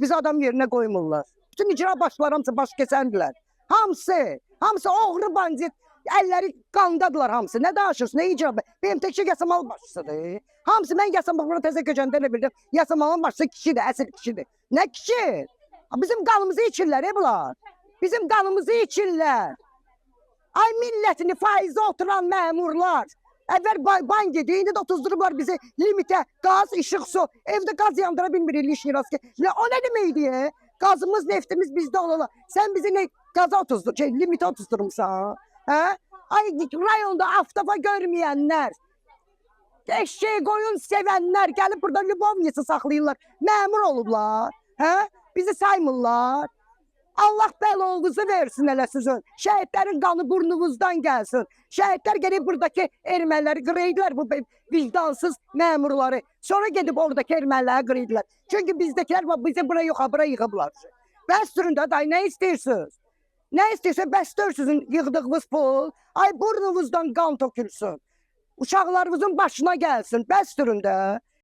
Bizi adam yerine koymurlar. Bütün icra başları hamısı baş keçəndirlər. Hamısı oğru bandit. Əlləri qandadılar hamısı. Nə danışırsın, nə icra? Benim təkcə Yasamal başçısıdır. Hamısı mən Yasamalına təzə köçəndə elə bildim. Yasamalın başçısı kişidir, əsl kişidir. Nə kişi? Bizim qanımızı içirlər bunlar. Bizim qanımızı içirlər. Ay millətini faizə oturan məmurlar. Əvvəl bank idi, indi də otuzdurublar bizi limitə. Qaz, işıq, su. Evdə qaz yandıra bilmirik, lişniraz ki. O nə deməkdir? Qazımız, neftimiz bizdə olalım. Sən bizi qaza limitə otuzdurmuşsan. Hə? Ay rayonda aftafa görməyənlər, eşeği qoyun sevənlər gəlib burada Lubovnici saxlayırlar. Məmur olublar. Hə? Bizi saymırlar. Allah bəlanızı versin elə sizin. Şəhidlərin qanı burnunuzdan gəlsin. Şəhidlər gedib buradakı erməniləri qırıydılar, bu vicdansız məmurları. Sonra gedib oradakı erməniləri qırıydılar. Çünki bizdəkilər bizi bura yox, bura yığıblar. Bəs durun da, day, nə istəyirsiniz? Nə istəyirsə bəstör sizin yığdığınız pul, ay burnunuzdan qan tökülsün. Uşaqlarınızın başına gəlsin, bəs durun da.